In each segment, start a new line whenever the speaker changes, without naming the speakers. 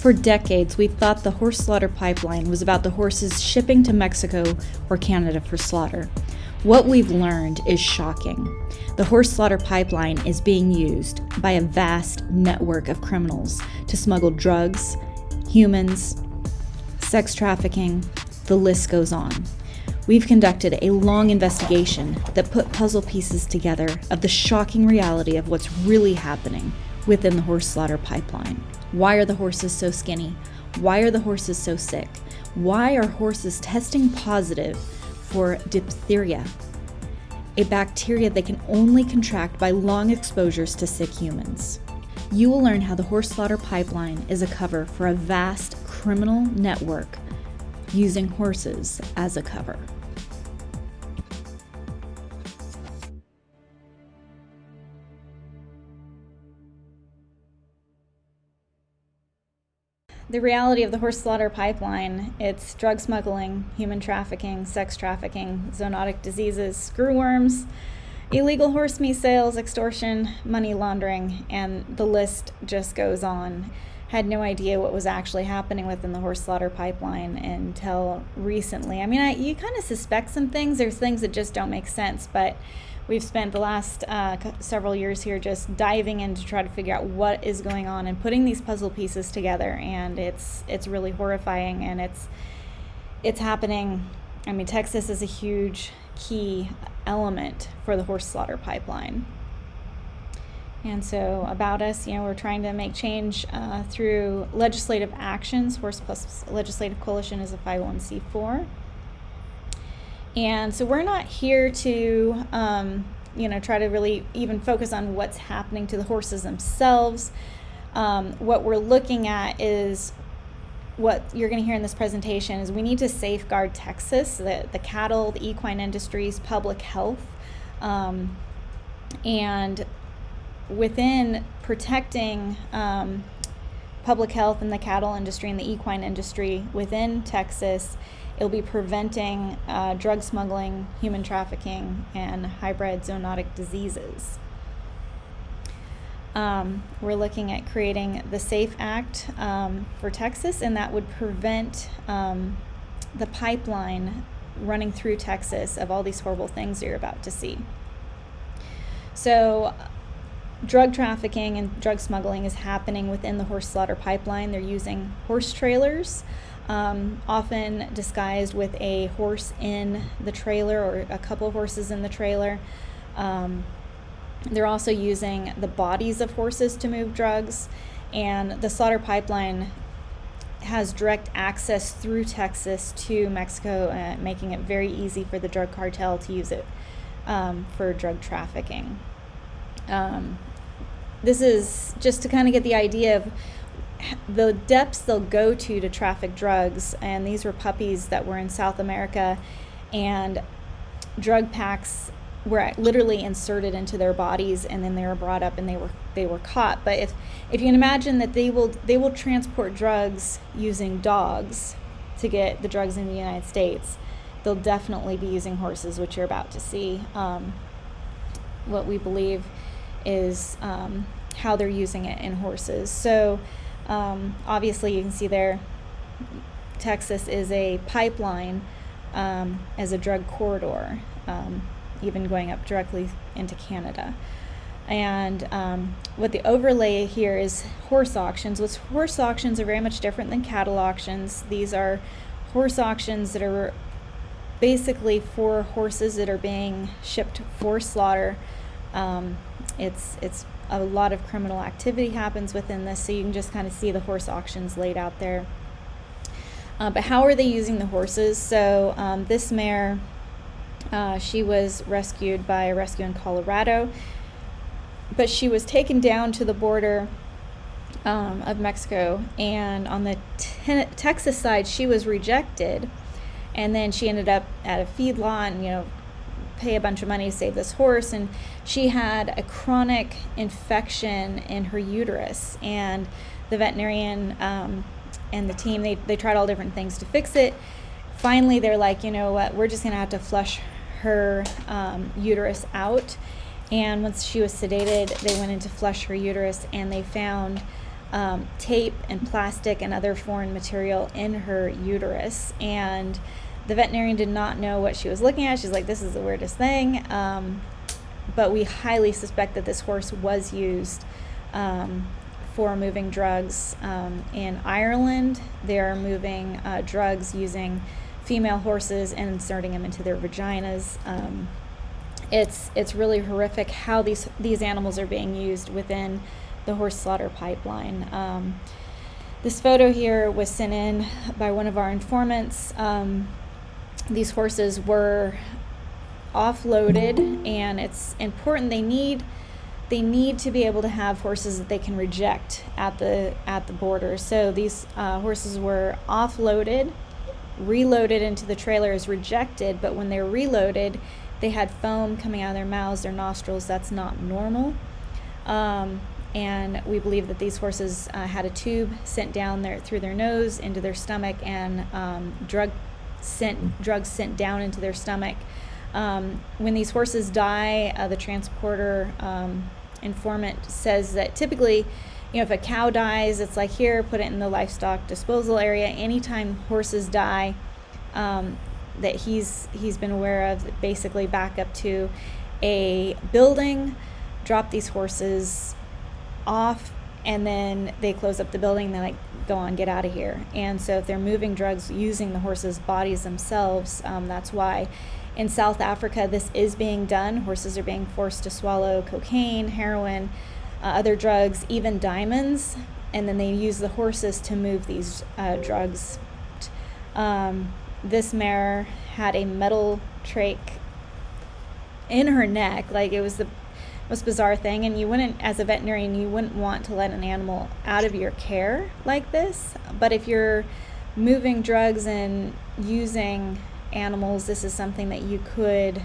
For decades, we've thought the horse slaughter pipeline was about the horses shipping to Mexico or Canada for slaughter. What we've learned is shocking. The horse slaughter pipeline is being used by a vast network of criminals to smuggle drugs, humans, sex trafficking, the list goes on. We've conducted a long investigation that put puzzle pieces together of the shocking reality of what's really happening within the horse slaughter pipeline. Why are the horses so skinny? Why are the horses so sick? Why are horses testing positive for diphtheria, a bacteria they can only contract by long exposures to sick humans? You will learn how the horse slaughter pipeline is a cover for a vast criminal network using horses as a cover. The reality of the horse slaughter pipeline, it's drug smuggling, human trafficking, sex trafficking, zoonotic diseases, screwworms, illegal horse meat sales, extortion, money laundering, and the list just goes on. Had no idea what was actually happening within the horse slaughter pipeline until recently. I mean, you kind of suspect some things. There's things that just don't make sense, but we've spent the last several years here just diving in to try to figure out what is going on and putting these puzzle pieces together, and it's really horrifying, and it's happening. I mean, Texas is a huge key element for the horse slaughter pipeline. And so about us, we're trying to make change through legislative actions. Horse Plus Legislative Coalition is a 501c4. And so we're not here to, try to really even focus on what's happening to the horses themselves. What we're looking at is what you're going to hear in this presentation is we need to safeguard Texas, the cattle, the equine industries, public health, and within protecting public health in the cattle industry and the equine industry within Texas, it'll be preventing drug smuggling, human trafficking, and hybrid zoonotic diseases. We're looking at creating the SAFE Act for Texas, and that would prevent the pipeline running through Texas of all these horrible things you're about to see. So drug trafficking and drug smuggling is happening within the horse slaughter pipeline. They're using horse trailers, often disguised with a horse in the trailer or a couple horses in the trailer. They're also using the bodies of horses to move drugs, and the slaughter pipeline has direct access through Texas to Mexico, making it very easy for the drug cartel to use it for drug trafficking. This is just to kind of get the idea of the depths they'll go to traffic drugs. And these were puppies that were in South America, and drug packs were literally inserted into their bodies, and then they were brought up and they were caught. But if you can imagine that they will transport drugs using dogs to get the drugs in the United States, they'll definitely be using horses, which you're about to see. What we believe is how they're using it in horses. So obviously you can see there, Texas is a pipeline as a drug corridor, even going up directly into Canada. And what the overlay here is horse auctions. Horse auctions are very much different than cattle auctions. These are horse auctions that are basically for horses that are being shipped for slaughter. It's a lot of criminal activity happens within this, so you can just kind of see the horse auctions laid out there. But how are they using the horses? So this mare, she was rescued by a rescue in Colorado, but she was taken down to the border of Mexico, and on the Texas side she was rejected, and then she ended up at a feedlot and pay a bunch of money to save this horse, and she had a chronic infection in her uterus, and the veterinarian and the team, they tried all different things to fix it. Finally they're like, you know what, we're just gonna have to flush her uterus out. And once she was sedated, they went in to flush her uterus, and they found tape and plastic and other foreign material in her uterus. And the veterinarian did not know what she was looking at. She's like, this is the weirdest thing. But we highly suspect that this horse was used for moving drugs. In Ireland, they're moving drugs using female horses and inserting them into their vaginas. It's really horrific how these animals are being used within the horse slaughter pipeline. This photo here was sent in by one of our informants. These horses were offloaded, and it's important they need to be able to have horses that they can reject at the border. So these horses were offloaded, reloaded into the trailers, rejected, but when they're reloaded, they had foam coming out of their mouths, their nostrils. That's not normal. And we believe that these horses had a tube sent down through their nose into their stomach, and drugs sent down into their stomach. When these horses die, the transporter informant says that typically, if a cow dies, it's like, here, put it in the livestock disposal area. Anytime horses die, that he's been aware of, basically back up to a building, drop these horses off, and then they close up the building. They're like, go on, get out of here. And so if they're moving drugs using the horses' bodies themselves, that's why in South Africa this is being done. Horses are being forced to swallow cocaine, heroin, other drugs, even diamonds, and then they use the horses to move these drugs. This mare had a metal trach in her neck. Like, it was the most bizarre thing, and you wouldn't, as a veterinarian, you wouldn't want to let an animal out of your care like this. But if you're moving drugs and using animals, this is something that you could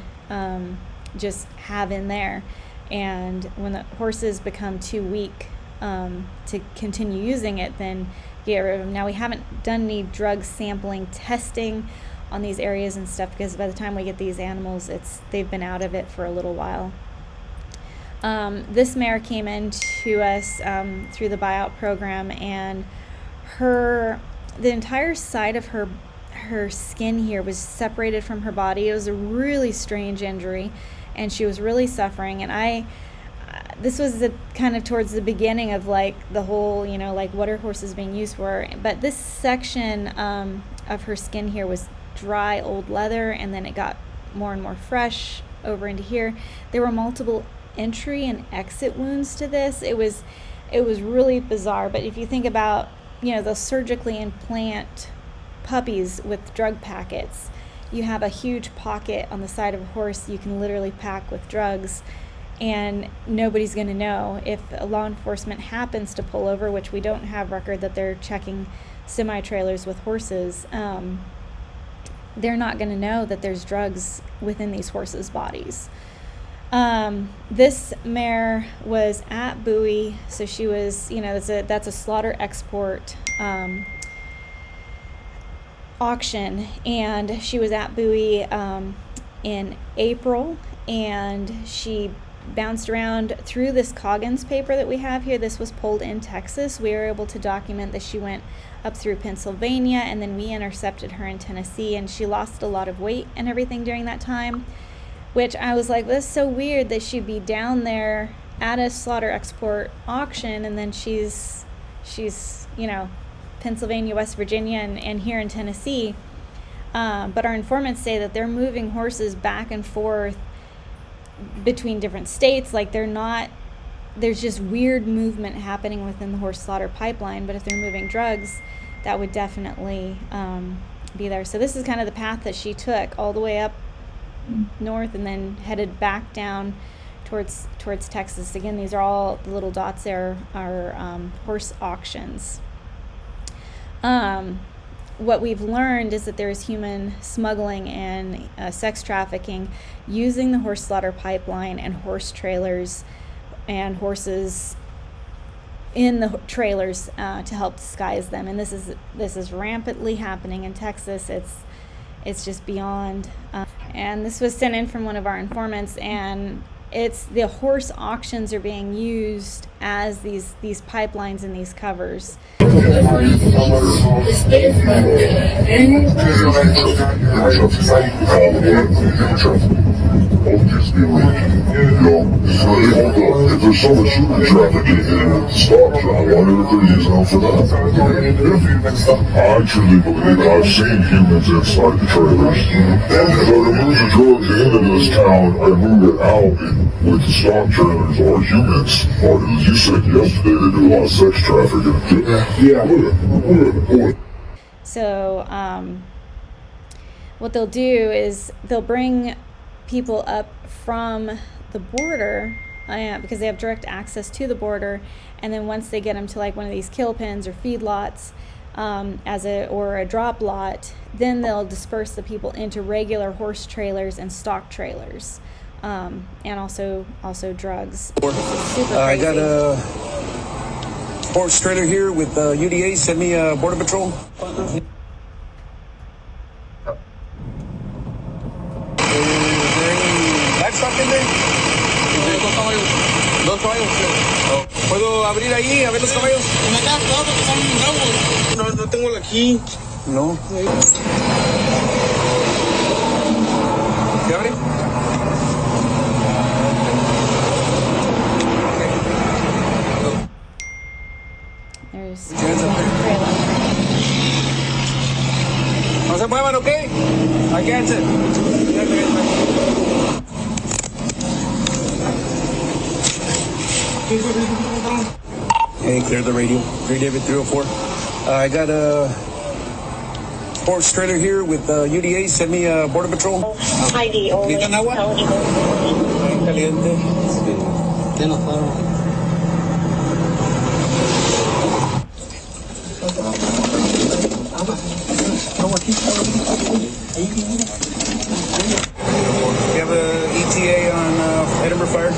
just have in there. And when the horses become too weak to continue using it, then get rid of them. Now, we haven't done any drug sampling testing on these areas and stuff, because by the time we get these animals, they've been out of it for a little while. This mare came in to us through the buyout program, and the entire side of her skin here was separated from her body. It was a really strange injury, and she was really suffering. And this was kind of towards the beginning of like the whole, like, what are horses being used for? But this section of her skin here was dry old leather, and then it got more and more fresh over into here. There were multiple entry and exit wounds to this. It was really bizarre. But if you think about, they'll surgically implant puppies with drug packets. You have a huge pocket on the side of a horse you can literally pack with drugs, and nobody's going to know. If a law enforcement happens to pull over, which we don't have record that they're checking semi-trailers with horses, they're not going to know that there's drugs within these horses' bodies. This mare was at Bowie, so she was, that's a slaughter export auction, and she was at Bowie in April, and she bounced around through this Coggins paper that we have here. This was pulled in Texas. We were able to document that she went up through Pennsylvania, and then we intercepted her in Tennessee, and she lost a lot of weight and everything during that time, which I was like, that's so weird that she'd be down there at a slaughter export auction, and then she's Pennsylvania, West Virginia, and here in Tennessee. But our informants say that they're moving horses back and forth between different states. Like, there's just weird movement happening within the horse slaughter pipeline. But if they're moving drugs, that would definitely be there. So this is kind of the path that she took, all the way up north, and then headed back down towards Texas. Again, these are all the little dots there are horse auctions. What we've learned is that there is human smuggling and sex trafficking using the horse slaughter pipeline, and horse trailers and horses in the trailers to help disguise them. And this is rampantly happening in Texas. It's just beyond. And this was sent in from one of our informants, and the horse auctions are being used as these pipelines and these covers.
If there's so much human trafficking in stock, I wonder if they're using them for that. I truly believe I've seen humans inside the trailers. So to move the drugs into this town and move it out with the stock trailers or humans, or as you said yesterday, they do a lot of sex trafficking. Yeah.
So what they'll do is they'll bring people up from the border because they have direct access to the border, and then once they get them to like one of these kill pens or feedlots or a drop lot, then they'll disperse the people into regular horse trailers and stock trailers, and also drugs. This is super crazy.
I got a horse trailer here with UDA. Send me Border Patrol. Livestock in there? Dos caballos. ¿Puedo abrir ahí a ver los caballos? En acá, no, porque son bravos. No tengo la key. No. ¿Se abre?
There's
No se muevan, ¿ok? I get it. Hey, clear the radio. 3 David 304. I got a horse trailer here with UDA. Send me Border Patrol.
ID only.
¿Necesitan agua? Caliente. Sí. We have a ETA on Edinburgh Fire. I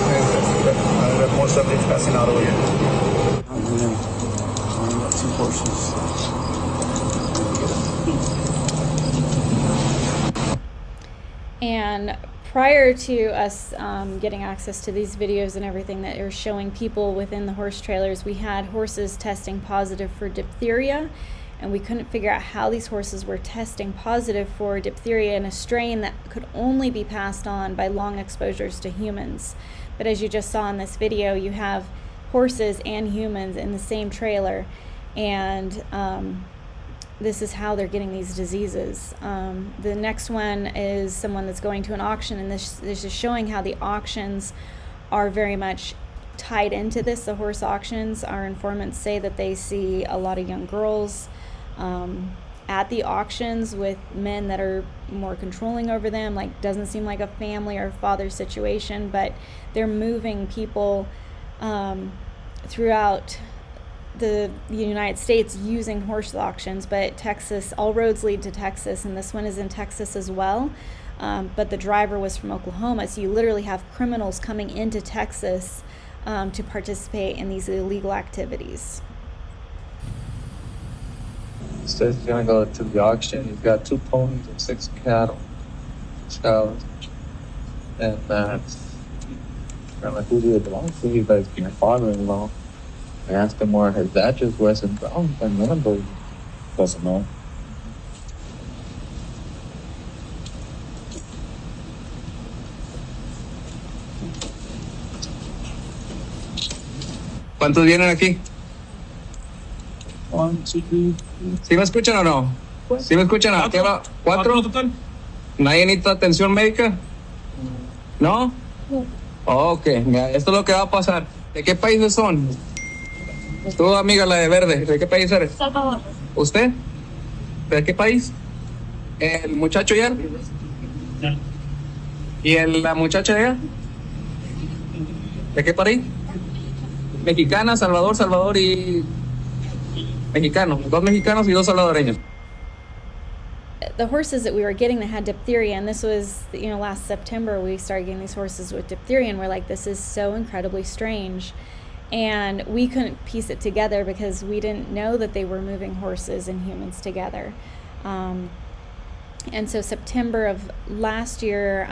have more subjects passing out over here. I got 2 horses.
And prior to us getting access to these videos and everything that are showing people within the horse trailers, we had horses testing positive for diphtheria, and we couldn't figure out how these horses were testing positive for diphtheria in a strain that could only be passed on by long exposures to humans. But as you just saw in this video, you have horses and humans in the same trailer, and this is how they're getting these diseases. The next one is someone that's going to an auction, and this is showing how the auctions are very much tied into this. The horse auctions, our informants say that they see a lot of young girls at the auctions with men that are more controlling over them. Like, doesn't seem like a family or father situation, but they're moving people throughout the United States using horse auctions. But Texas, all roads lead to Texas, and this one is in Texas as well. But the driver was from Oklahoma, so you literally have criminals coming into Texas to participate in these illegal activities.
So if you're gonna go to the auction, you've got 2 ponies and 6 cattle. And I'm like, who do it belong to? He's like, my father-in-law. I asked him where his address was, and I remember. Doesn't know.
¿Cuántos vienen aquí?
1, 2, 3.
¿Sí me escuchan o no? ¿Sí me escuchan? ¿A qué va? ¿4? ¿Nadie necesita atención médica? ¿No? Ok, mira, esto es lo que va a pasar. ¿De qué países son? Tú, amiga, la de verde, ¿de qué país eres?
Salvador.
¿Usted? ¿De qué país? ¿El muchacho ya? ¿Y la muchacha ya? ¿De qué país? Mexicana, Salvador y... mexicano. 2 mexicanos y 2 salvadoreños.
The horses that we were getting that had diphtheria, and this was, last September we started getting these horses with diphtheria, and we're like, this is so incredibly strange. And we couldn't piece it together because we didn't know that they were moving horses and humans together. And so September of last year,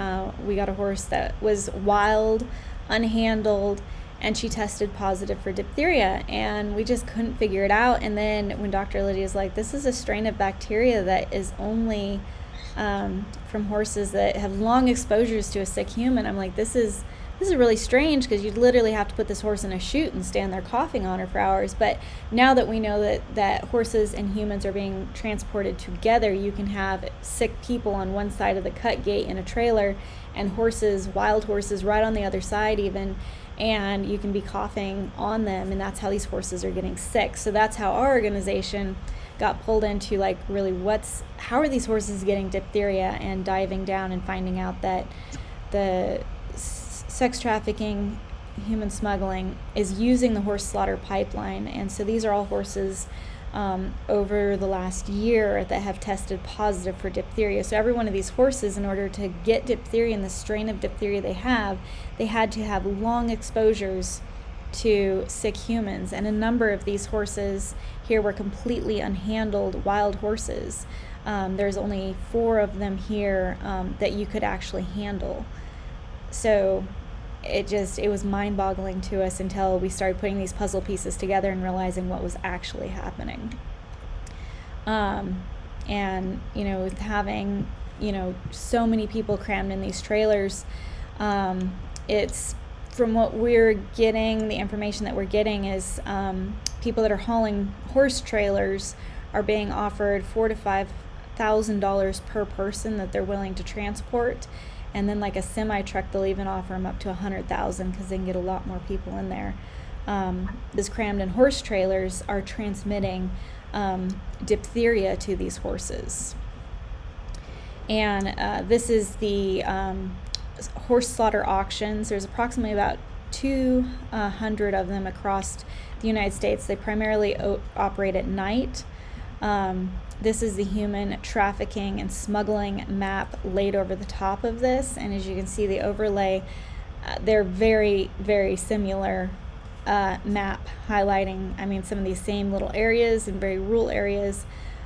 we got a horse that was wild, unhandled, and she tested positive for diphtheria, and we just couldn't figure it out. And then when Dr. Lydia's like, this is a strain of bacteria that is only from horses that have long exposures to a sick human, I'm like, this is really strange, because you'd literally have to put this horse in a chute and stand there coughing on her for hours. But now that we know that horses and humans are being transported together, you can have sick people on one side of the cut gate in a trailer, and horses, wild horses, right on the other side even, and you can be coughing on them, and that's how these horses are getting sick. So that's how our organization got pulled into, like, really how are these horses getting diphtheria, and diving down and finding out that the sex trafficking, human smuggling is using the horse slaughter pipeline. And so these are all horses over the last year that have tested positive for diphtheria. So every one of these horses, in order to get diphtheria and the strain of diphtheria they had to have long exposures to sick humans. And a number of these horses here were completely unhandled wild horses. There's only 4 of them here that you could actually handle. So it was mind-boggling to us until we started putting these puzzle pieces together and realizing what was actually happening. And, with having, so many people crammed in these trailers, it's, from what we're getting, the information that we're getting is people that are hauling horse trailers are being offered $4,000 to $5,000 per person that they're willing to transport. And then, like a semi truck, they'll even offer them up to $100,000 because they can get a lot more people in there. These crammed in horse trailers are transmitting diphtheria to these horses. And this is the horse slaughter auctions. There's approximately about 200 of them across the United States. They primarily operate at night. This is the human trafficking and smuggling map laid over the top of this. And as you can see, the overlay, they're very, very similar map highlighting, some of these same little areas and very rural areas.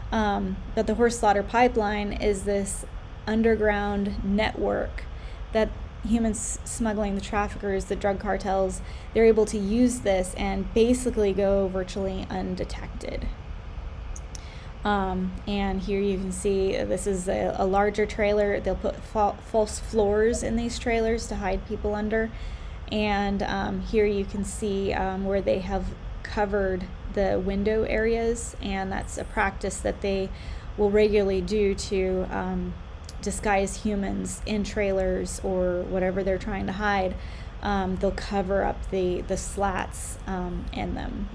But the horse slaughter pipeline is this underground network that humans smuggling, the traffickers, the drug cartels, they're able to use this and basically go virtually undetected. And here you can see this is a larger trailer. They'll put false floors in these trailers to hide people under. And here you can see where they have covered the window areas, and that's a practice that they will regularly do to disguise humans in trailers or whatever they're trying to hide. They'll cover up the slats in them.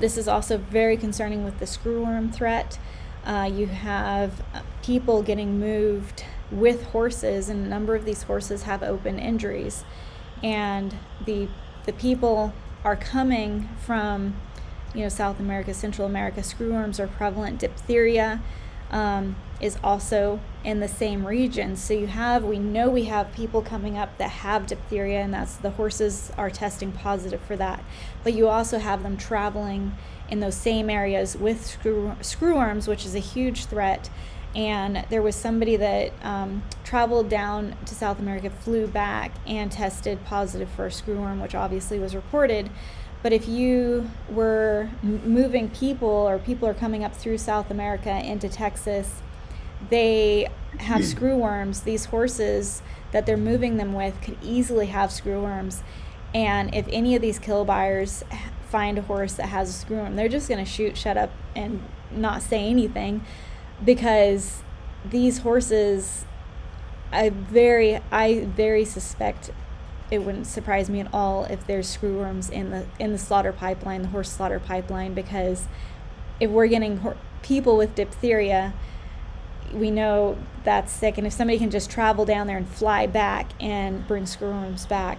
This is also very concerning with the screwworm threat. You have people getting moved with horses, and a number of these horses have open injuries. And the people are coming from, South America, Central America. Screwworms are prevalent. Diphtheria is also in the same region. So we know we have people coming up that have diphtheria, and that's the horses are testing positive for that. But you also have them traveling in those same areas with screwworms, which is a huge threat. And there was somebody that traveled down to South America, flew back, and tested positive for a screwworm, which obviously was reported. But if you were moving people, or people are coming up through South America into Texas, they have screwworms. These horses that they're moving them with could easily have screwworms. And if any of these kill buyers find a horse that has a screwworm, they're just going to shoot, shut up, and not say anything, because these horses, I very suspect, it wouldn't surprise me at all if there's screwworms in the slaughter pipeline, the horse slaughter pipeline, because if we're getting people with diphtheria, we know that's sick. And if somebody can just travel down there and fly back and bring screwworms back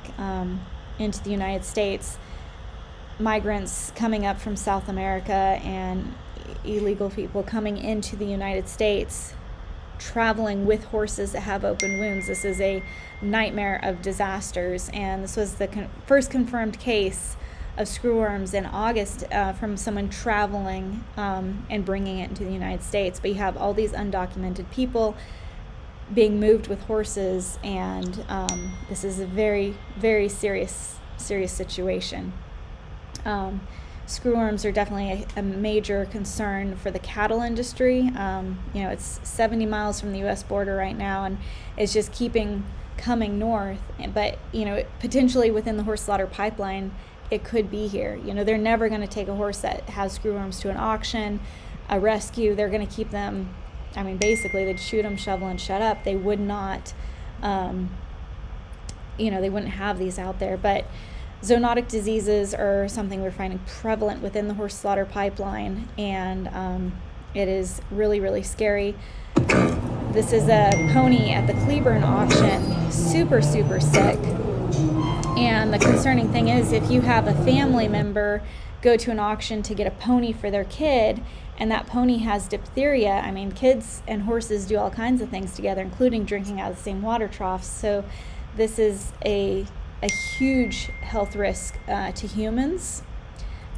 into the United States, migrants coming up from South America and illegal people coming into the United States, traveling with horses that have open wounds, this is a nightmare of disasters. And this was the first confirmed case of screwworms in August from someone traveling and bringing it into the United States. But you have all these undocumented people being moved with horses, and this is a very, very serious situation. Screwworms are definitely a major concern for the cattle industry. It's 70 miles from the U.S. border right now, and it's just coming north. But, potentially within the horse slaughter pipeline, it could be here. They're never going to take a horse that has screwworms to an auction, a rescue. They're going to keep them, basically they'd shoot them, shovel, and shut up. They would not, they wouldn't have these out there. But zoonotic diseases are something we're finding prevalent within the horse slaughter pipeline, and it is really, really scary. This is a pony at the Cleburne auction, super, super sick. And the concerning thing is, if you have a family member go to an auction to get a pony for their kid, and that pony has diphtheria, kids and horses do all kinds of things together, including drinking out of the same water troughs. So this is a huge health risk to humans.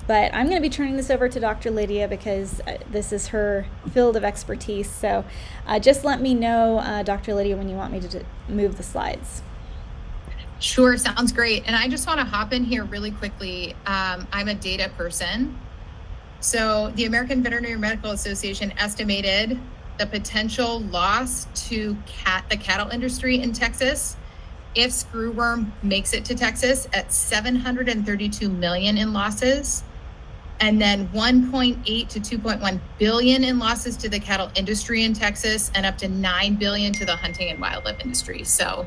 But I'm going to be turning this over to Dr. Lydia because this is her field of expertise. So just let me know, Dr. Lydia, when you want me to move the slides.
Sure, sounds great. And I just want to hop in here really quickly. I'm a data person. So the American Veterinary Medical Association estimated the potential loss to the cattle industry in Texas if screwworm makes it to Texas at 732 million in losses, and then 1.8 to 2.1 billion in losses to the cattle industry in Texas, and up to 9 billion to the hunting and wildlife industry. So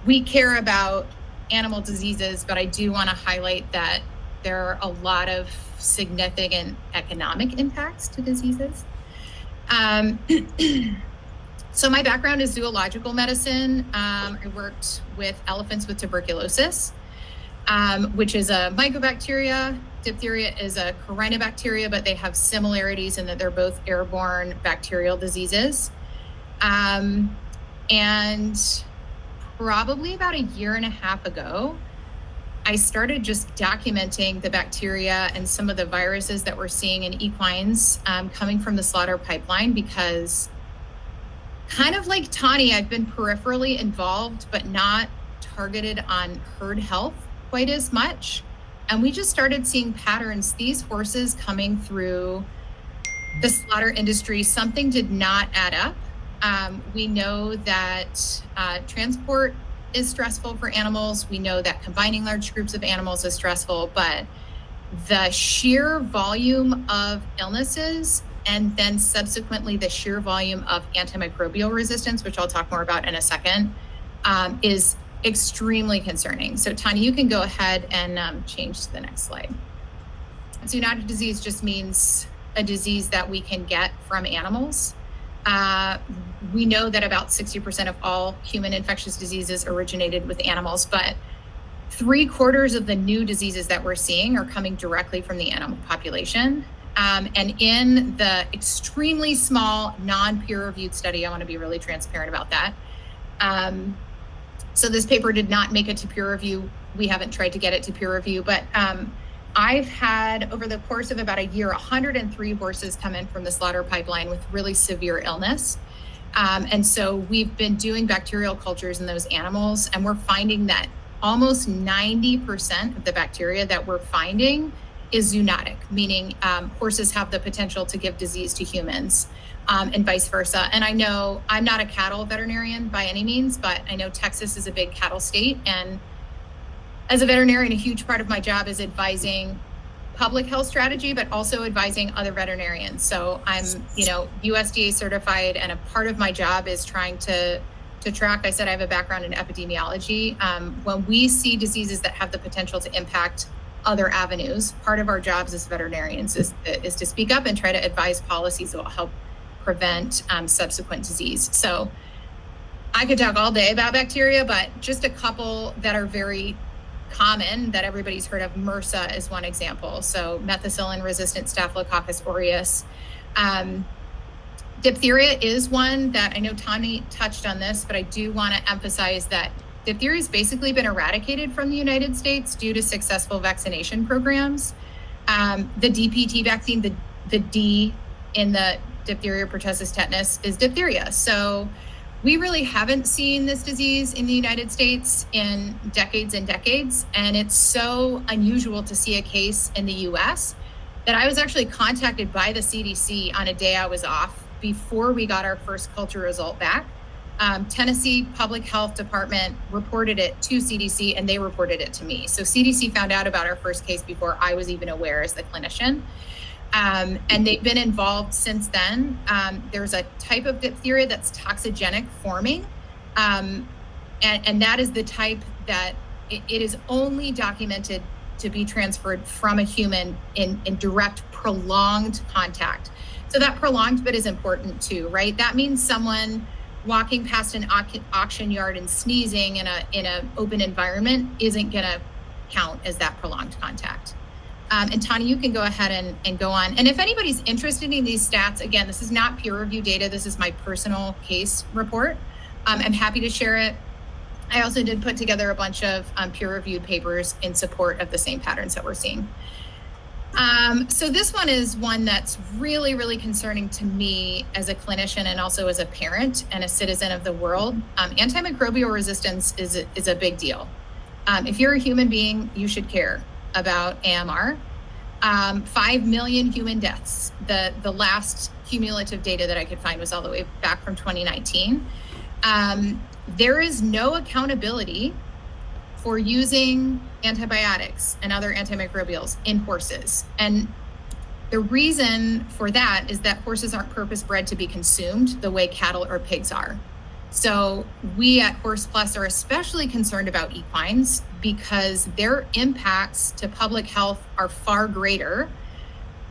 we care about animal diseases, but I do want to highlight that there are a lot of significant economic impacts to diseases. So my background is zoological medicine. I worked with elephants with tuberculosis, which is a mycobacteria. Diphtheria is a corynebacteria, but they have similarities in that they're both airborne bacterial diseases. And probably about a year and a half ago, I started just documenting the bacteria and some of the viruses that we're seeing in equines coming from the slaughter pipeline, because kind of like Tani, I've been peripherally involved, but not targeted on herd health quite as much. And we just started seeing patterns. These horses coming through the slaughter industry, something did not add up. We know that transport is stressful for animals. We know that combining large groups of animals is stressful, but the sheer volume of illnesses and then subsequently the sheer volume of antimicrobial resistance, which I'll talk more about in a second, is extremely concerning. So Tanya, you can go ahead and change to the next slide. Zoonotic disease just means a disease that we can get from animals. We know that about 60% of all human infectious diseases originated with animals, but 3/4 of the new diseases that we're seeing are coming directly from the animal population. And in the extremely small, non-peer-reviewed study, I want to be really transparent about that. So this paper did not make it to peer review. We haven't tried to get it to peer review, but I've had, over the course of about a year, 103 horses come in from the slaughter pipeline with really severe illness. And so we've been doing bacterial cultures in those animals, and we're finding that almost 90% of the bacteria that we're finding is zoonotic, meaning horses have the potential to give disease to humans, and vice versa. And I know I'm not a cattle veterinarian by any means, but I know Texas is a big cattle state. And as a veterinarian, a huge part of my job is advising public health strategy, but also advising other veterinarians. So I'm, USDA certified, and a part of my job is trying to track. I said I have a background in epidemiology. When we see diseases that have the potential to impact other avenues, part of our jobs as veterinarians is to speak up and try to advise policies that will help prevent subsequent disease. So I could talk all day about bacteria, but just a couple that are very common that everybody's heard of. MRSA is one example. So methicillin-resistant Staphylococcus aureus. Diphtheria is one that I know Tani touched on this, but I do want to emphasize that diphtheria has basically been eradicated from the United States due to successful vaccination programs. The DPT vaccine, the D in the diphtheria, pertussis, tetanus is diphtheria. So We really haven't seen this disease in the United States in decades and decades, and it's so unusual to see a case in the US that I was actually contacted by the CDC on a day I was off before we got our first culture result back. Tennessee Public Health Department reported it to CDC, and they reported it to me. So CDC found out about our first case before I was even aware as the clinician. And they've been involved since then. There's a type of diphtheria that's toxigenic forming. And that is the type that it is only documented to be transferred from a human in direct prolonged contact. So that prolonged bit is important too, right? That means someone walking past an auction yard and sneezing in a open environment isn't gonna count as that prolonged contact. And Tani, you can go ahead and go on. And if anybody's interested in these stats, again, this is not peer review data. This is my personal case report. I'm happy to share it. I also did put together a bunch of peer reviewed papers in support of the same patterns that we're seeing. So this one is one that's really, really concerning to me as a clinician and also as a parent and a citizen of the world. Antimicrobial resistance is a big deal. If you're a human being, you should care about AMR. 5 million human deaths. The last cumulative data that I could find was all the way back from 2019. There is no accountability for using antibiotics and other antimicrobials in horses. And the reason for that is that horses aren't purpose-bred to be consumed the way cattle or pigs are. So we at Horse Plus are especially concerned about equines because their impacts to public health are far greater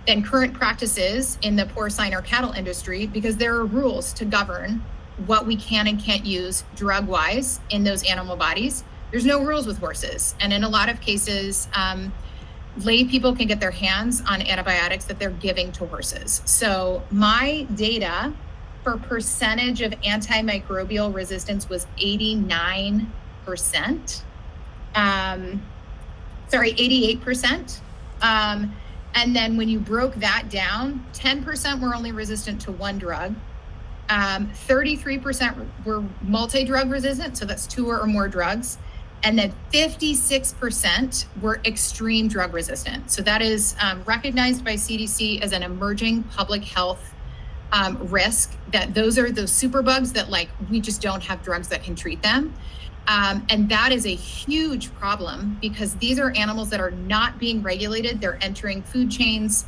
than current practices in the porcine or cattle industry, because there are rules to govern what we can and can't use drug-wise in those animal bodies. There's no rules with horses. And in a lot of cases, lay people can get their hands on antibiotics that they're giving to horses. So my data for percentage of antimicrobial resistance was 89%. 88%. And then when you broke that down, 10% were only resistant to one drug. 33% were multi-drug resistant, so that's 2 or more drugs. And then 56% were extreme drug resistant. So that is recognized by CDC as an emerging public health risk, that those are those superbugs that we just don't have drugs that can treat them. And that is a huge problem because these are animals that are not being regulated. They're entering food chains,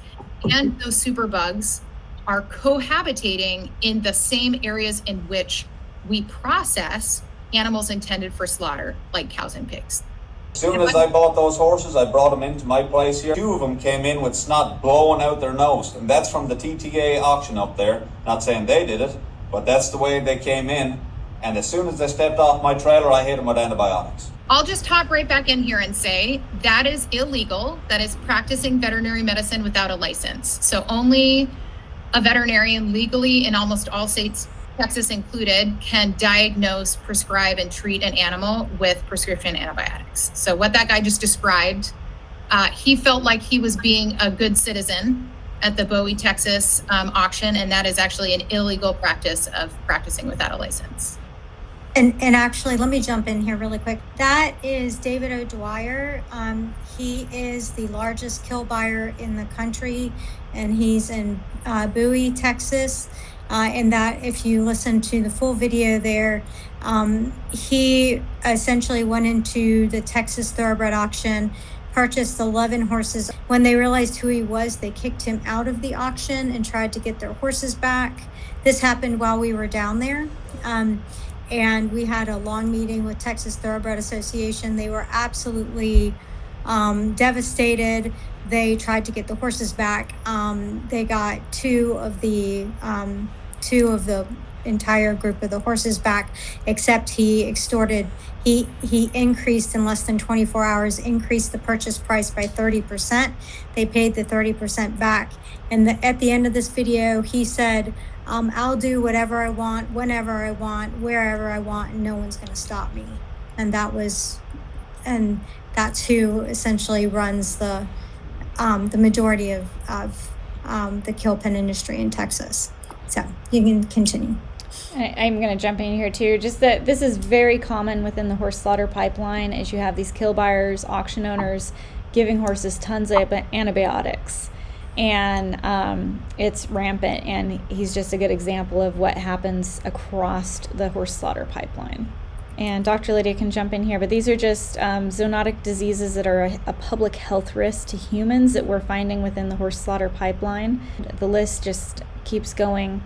and those superbugs are cohabitating in the same areas in which we process animals intended for slaughter, like cows and pigs.
As soon as I bought those horses, I brought them into my place here. 2 of them came in with snot blowing out their nose, and that's from the TTA auction up there. Not saying they did it, but that's the way they came in. And as soon as they stepped off my trailer, I hit them with antibiotics.
I'll just hop right back in here and say that is illegal. That is practicing veterinary medicine without a license. So only a veterinarian legally in almost all states, Texas included, can diagnose, prescribe, and treat an animal with prescription antibiotics. So what that guy just described, he felt like he was being a good citizen at the Bowie, Texas auction, and that is actually an illegal practice of practicing without a license.
And actually, let me jump in here really quick. That is David O'Dwyer. He is the largest kill buyer in the country, and he's in Bowie, Texas. And that, if you listen to the full video there, he essentially went into the Texas Thoroughbred auction, purchased 11 horses. When they realized who he was, they kicked him out of the auction and tried to get their horses back. This happened while we were down there. And we had a long meeting with Texas Thoroughbred Association. They were absolutely devastated. They tried to get the horses back. They got two of the entire group of the horses back, except he increased in less than 24 hours, increased the purchase price by 30%. They paid the 30% back. And at the end of this video, he said, I'll do whatever I want, whenever I want, wherever I want, and no one's going to stop me. And that's who essentially runs the majority of the kill pen industry in Texas. So you can continue.
I'm going to jump in here too. Just that this is very common within the horse slaughter pipeline, as you have these kill buyers, auction owners giving horses tons of antibiotics, and it's rampant. And he's just a good example of what happens across the horse slaughter pipeline. And Dr. Lydia can jump in here, but these are just zoonotic diseases that are a public health risk to humans that we're finding within the horse slaughter pipeline. The list just keeps going.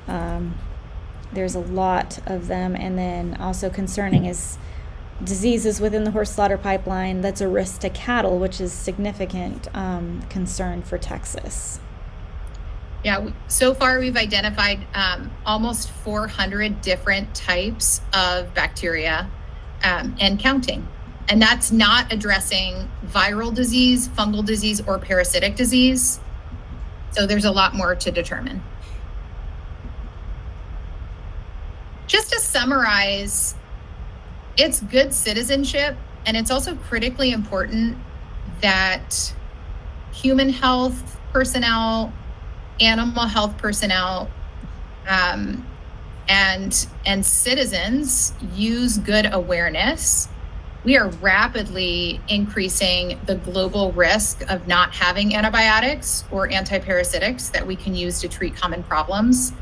There's a lot of them. And then also concerning is diseases within the horse slaughter pipeline that's a risk to cattle, which is significant concern for Texas.
Yeah, so far we've identified almost 400 different types of bacteria and counting. And that's not addressing viral disease, fungal disease, or parasitic disease. So there's a lot more to determine. Just to summarize, it's good citizenship, and it's also critically important that human health personnel, animal health personnel, and citizens use good awareness. We are rapidly increasing the global risk of not having antibiotics or antiparasitics that we can use to treat common problems.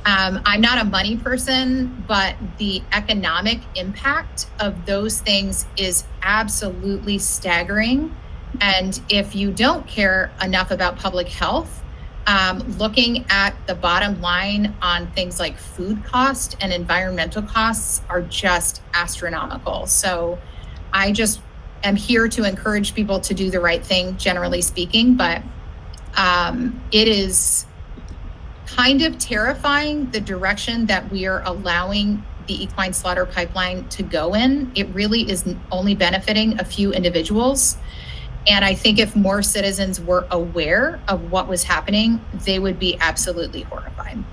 I'm not a money person, but the economic impact of those things is absolutely staggering. And if you don't care enough about public health, looking at the bottom line on things like food cost and environmental costs are just astronomical. So I just am here to encourage people to do the right thing, generally speaking, but it is kind of terrifying the direction that we are allowing the equine slaughter pipeline to go in. It really is only benefiting a few individuals. And I think if more citizens were aware of what was happening, they would be absolutely horrified.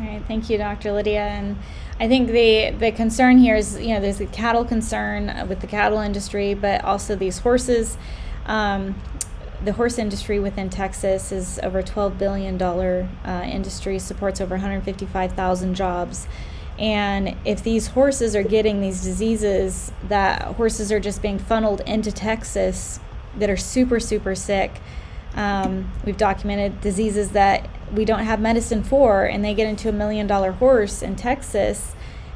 All right, thank you, Dr. Lydia. And I think the concern here is, there's the cattle concern with the cattle industry, but also these horses. The horse industry within Texas is over a $12 billion industry, supports over 155,000 jobs. And if these horses are getting these diseases, that horses are just being funneled into Texas that are super, super sick. We've documented diseases that we don't have medicine for, and they get into $1 million horse in Texas.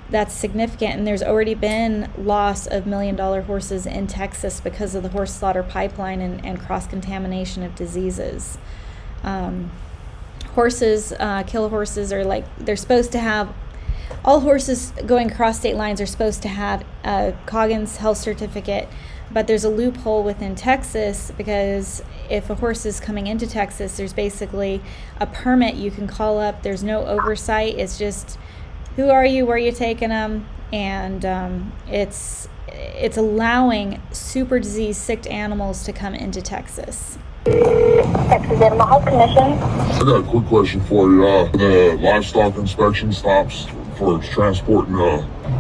That's significant, and there's already been loss of $1 million horses in Texas because of the horse slaughter pipeline and cross-contamination of diseases. Horses, kill horses are they're supposed to have, all horses going across state lines are supposed to have a Coggins health certificate, but there's a loophole within Texas because if a horse is coming into Texas, there's basically a permit you can call up. There's no oversight. It's just, who are you? Where are you taking them? And it's allowing super disease sick animals to come into Texas.
Texas Animal Health Commission.
I got a quick question for you. The livestock inspection stops for transporting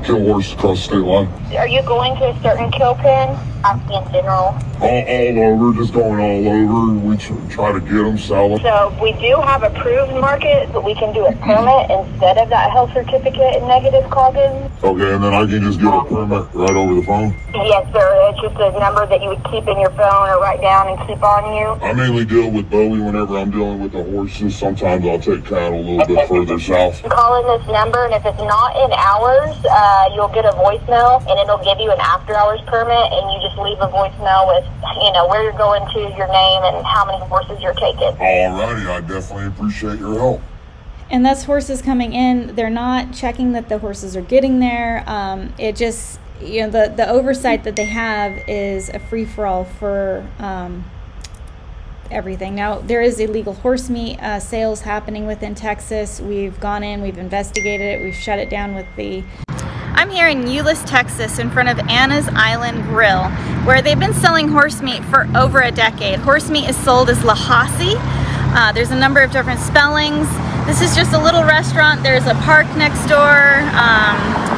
kill horses across the state line.
Are you going to a certain kill pen? Asking in general.
All over, just going all over. We try to get them, sell them.
So we do have approved market, but we can do a permit instead of that health certificate and negative Coggins.
Okay, and then I can just get a permit right over the phone?
Yes, sir. It's just a number that you would keep in your phone or write down and keep on you.
I mainly deal with Bowie whenever I'm dealing with the horses. Sometimes I'll take cattle a little bit further south.
Call in this number, and if it's not in hours, you'll get a voicemail, and it'll give you an after-hours permit, and you just leave a voicemail with, where you're going to, your name, and how many horses you're taking.
Alrighty, I definitely appreciate your help.
And that's horses coming in. They're not checking that the horses are getting there. It just, the oversight that they have is a free-for-all for everything. Now, there is illegal horse meat sales happening within Texas. We've gone in, we've investigated it, we've shut it down with the... I'm here in Euless, Texas, in front of Anna's Island Grill, where they've been selling horse meat for over a decade. Horse meat is sold as Lhasa. There's a number of different spellings. This is just a little restaurant. There's a park next door.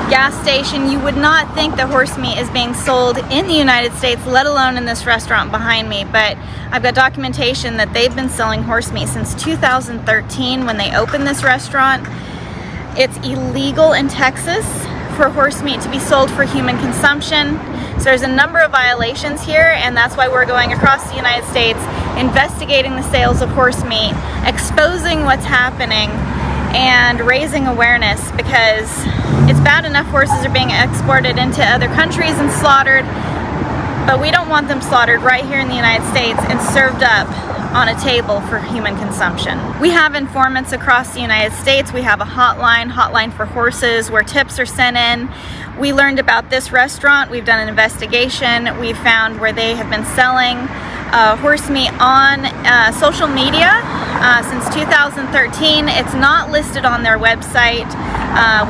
gas station, you would not think that horse meat is being sold in the United States, let alone in this restaurant behind me. But I've got documentation that they've been selling horse meat since 2013 when they opened this restaurant. It's illegal in Texas for horse meat to be sold for human consumption. So there's a number of violations here, and that's why we're going across the United States, investigating the sales of horse meat, exposing what's happening, and raising awareness, because it's bad enough horses are being exported into other countries and slaughtered, but we don't want them slaughtered right here in the United States and served up on a table for human consumption. We have informants across the United States. We have a hotline for horses, where tips are sent in. We learned about this restaurant. We've done an investigation. We found where they have been selling horse meat on social media since 2013. It's not listed on their website.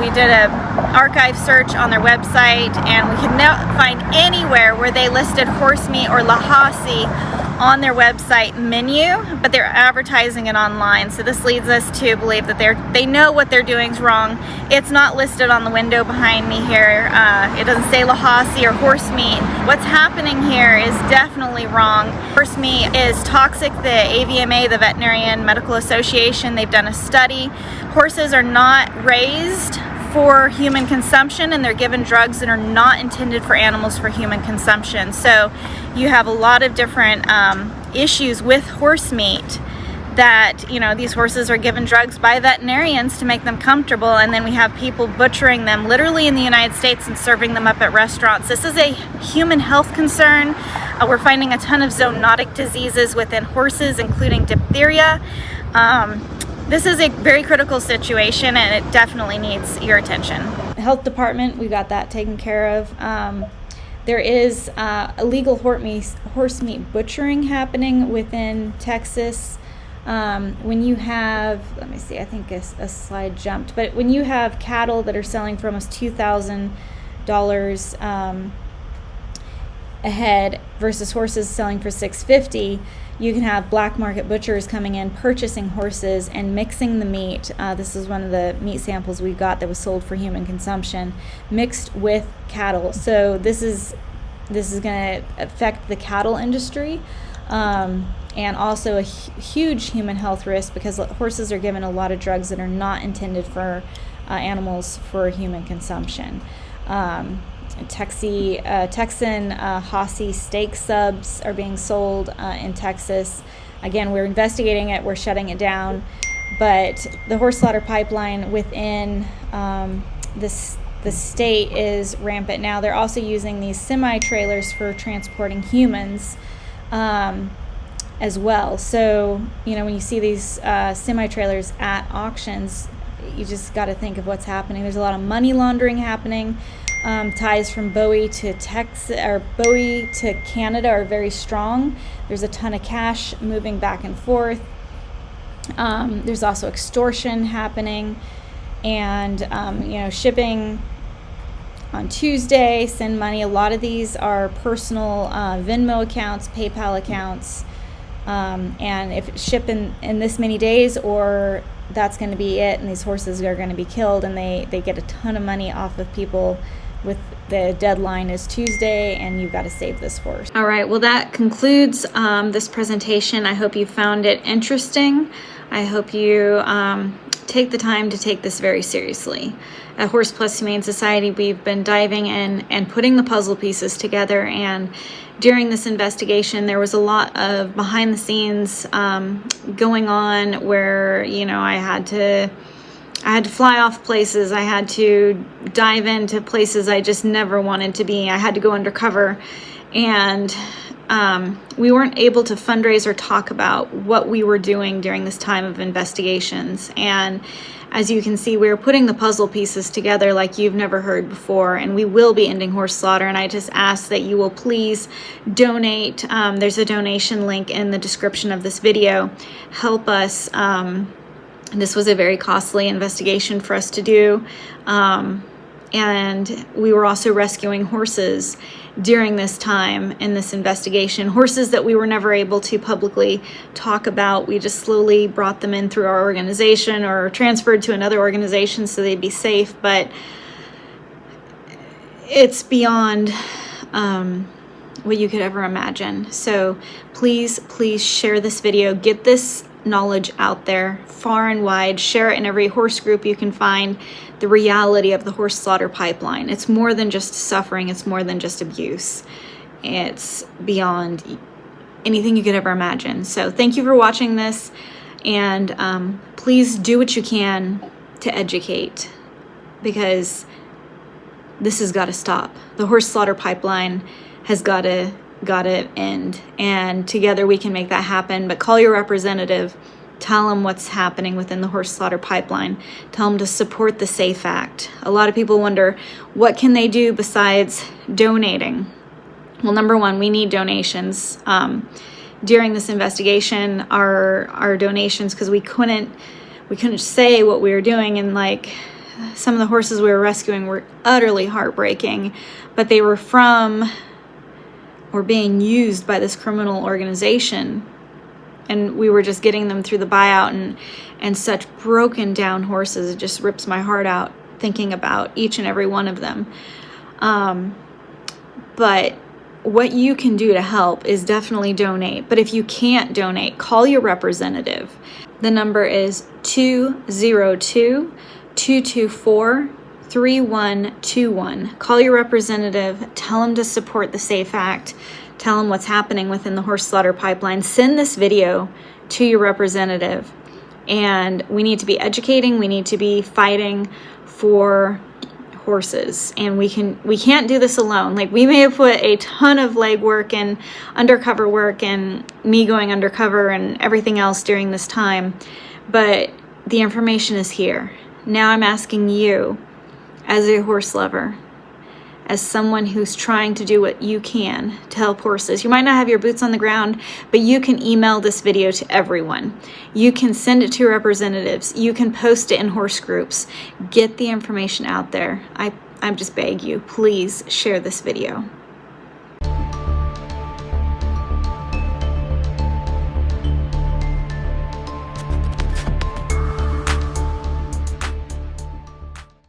We did an archive search on their website, and we could not find anywhere where they listed horse meat or lahasi on their website menu, but they're advertising it online. So this leads us to believe that they know what they're doing is wrong. It's not listed on the window behind me here. It doesn't say lahasi or horse meat. What's happening here is definitely wrong. Horse meat is toxic. The AVMA, the Veterinary Medical Association, they've done a study. Horses are not raised for human consumption, and they're given drugs that are not intended for animals for human consumption. So you have a lot of different issues with horse meat, that, you know, these horses are given drugs by veterinarians to make them comfortable, and then we have people butchering them literally in the United States and serving them up at restaurants. This is a human health concern. We're finding a ton of zoonotic diseases within horses, including diphtheria. This is a very critical situation, and it definitely needs your attention. Health department, we got that taken care of. There is illegal horse meat butchering happening within Texas. When you have, let me see, I think a slide jumped, but when you have cattle that are selling for almost $2,000 a head versus horses selling for $650, you can have black market butchers coming in, purchasing horses and mixing the meat. This is one of the meat samples we got that was sold for human consumption, mixed with cattle. So this is going to affect the cattle industry, and also a huge human health risk, because horses are given a lot of drugs that are not intended for animals for human consumption. Texan Hossie steak subs are being sold in Texas. Again, we're investigating it, we're shutting it down, but the horse slaughter pipeline within the state is rampant now. They're also using these semi-trailers for transporting humans as well. So, you know, when you see these semi-trailers at auctions, you just got to think of what's happening. There's a lot of money laundering happening. Ties from Bowie to Texas, or Bowie to Canada, are very strong. There's a ton of cash moving back and forth. There's also extortion happening, and you know, shipping on Tuesday, send money. A lot of these are personal Venmo accounts, PayPal accounts, and if it's shipped in this many days, or that's going to be it, and these horses are going to be killed, and they get a ton of money off of people with the deadline is Tuesday, and you've got to save this horse. All right, well, that concludes this presentation. I hope you found it interesting. I hope you take the time to take this very seriously. At Horse Plus Humane Society, we've been diving in and putting the puzzle pieces together, and during this investigation, there was a lot of behind the scenes going on where, you know, I had to fly off places. I had to dive into places I just never wanted to be. I had to go undercover, and we weren't able to fundraise or talk about what we were doing during this time of investigations. And as you can see, we're putting the puzzle pieces together like you've never heard before, and we will be ending horse slaughter. And I just ask that you will please donate. There's a donation link in the description of this video. Help us. This was a very costly investigation for us to do. And we were also rescuing horses during this time in this investigation, horses that we were never able to publicly talk about. We just slowly brought them in through our organization or transferred to another organization so they'd be safe. But it's beyond what you could ever imagine. So please share this video, get this knowledge out there far and wide, share it in every horse group you can find, the reality of the horse slaughter pipeline. It's more than just suffering, it's more than just abuse. It's beyond anything you could ever imagine. So thank you for watching this, and please do what you can to educate, because this has got to stop. The horse slaughter pipeline has got to end, and together we can make that happen. But call your representative, tell them what's happening within the horse slaughter pipeline, tell them to support the SAFE Act. A lot of people wonder, what can they do besides donating? Well, number one, we need donations. During this investigation, our donations, because we couldn't say what we were doing, and like some of the horses we were rescuing were utterly heartbreaking, but they were being used by this criminal organization, and we were just getting them through the buyout, and such broken down horses. It just rips my heart out thinking about each and every one of them. But what you can do to help is definitely donate. But if you can't donate, call your representative. The number is 202-224-3121. Call your representative, tell them to support the SAFE Act, tell them what's happening within the horse slaughter pipeline. Send this video to your representative, and we need to be educating, we need to be fighting for horses, and we can't do this alone. Like, we may have put a ton of legwork and undercover work and me going undercover and everything else during this time, but the information is here. Now I'm asking you, as a horse lover, as someone who's trying to do what you can to help horses. You might not have your boots on the ground, but you can email this video to everyone. You can send it to your representatives. You can post it in horse groups. Get the information out there. I just beg you, please share this video.